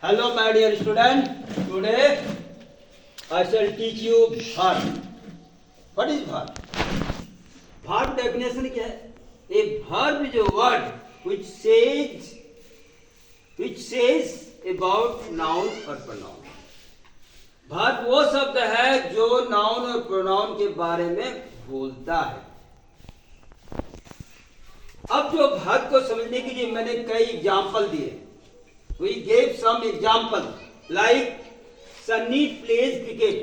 Hello, my dear student. Today I shall teach you verb. What is verb? Verb definition क्या है? A verb is a word which says about noun or pronoun. verb वो शब्द है जो noun और pronoun के बारे में बोलता है. अब जो verb को समझने के लिए मैंने कई एग्जाम्पल दिए. We gave some example like Sunny plays cricket.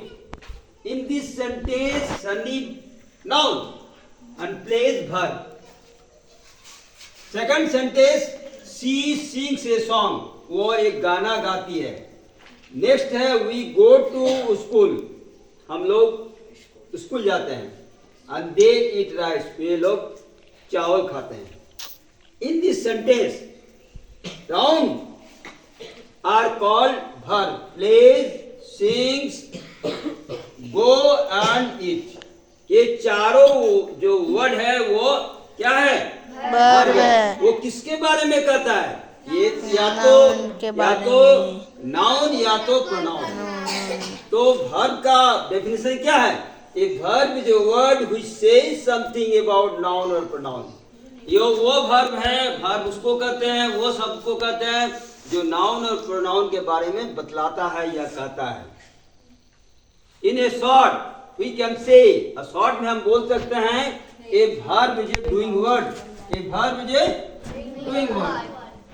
In this sentence, Sunny noun and plays verb. Second sentence, she sings a song. वो एक गाना गाती है. Next है we go to school. हम लोग स्कूल जाते हैं. And they eat rice. वे लोग चावल खाते हैं. In this sentence, noun are called verb. Plays, sings, go and eat. ये चारों जो वर्ड है वो क्या है? verb है। वो किसके बारे में कहता है? ये या तो नाउन या तो प्रोनाउन. तो वर्ब का डेफिनेशन क्या है? ए verb is a word which says something about noun और प्रोनाउन. ये वो वर्ब है, वर्ब उसको कहते हैं, वो शब्द को कहते हैं जो नाउन और प्रोनाउन के बारे में बतलाता है या कहता है. In a short we can say, शॉर्ट में हम बोल सकते हैं a verb is a doing word. A verb is a doing word.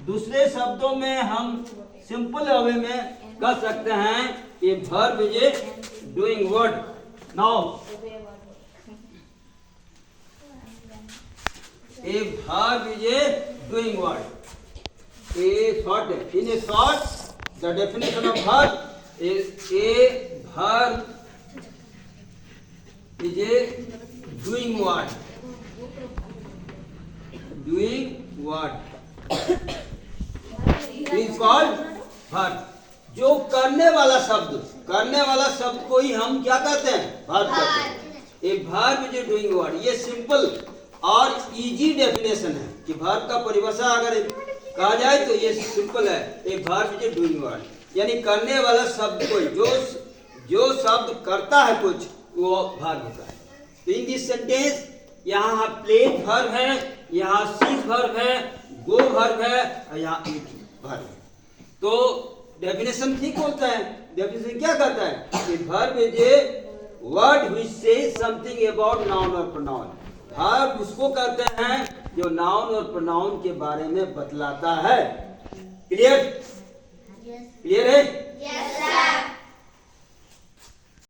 दूसरे शब्दों में हम सिंपल वे में कह सकते हैं a verb is a doing word. Now A verb is a doing word. A short. In a short, the definition of verb is a verb is a doing word. Doing word is called verb. जो करने वाला शब्द को ही हम क्या कहते हैं? verb कहते हैं. A verb is a doing word. ये सिंपल और इजी डेफिनेशन है कि verb का परिभाषा अगर कहा जाए तो ये सिंपल है. एक verb is a doing word, यानी करने वाला शब्द कोई जो शब्द करता है कुछ वो वर्ब होता है. तो इन दिस सेंटेंस यहाँ प्लेड वर्ब है, यहाँ सीज वर्ब है, गो वर्ब है और यहाँ ईट वर्ब है. तो डेफिनेशन ठीक बोलता है. डेफिनेशन क्या कहता है कि verb is a word which says something about noun और प्रोनाउन. वर्ब उसको कहते हैं जो नाउन और प्रोनाउन के बारे में बतलाता है. क्लियर? क्लियर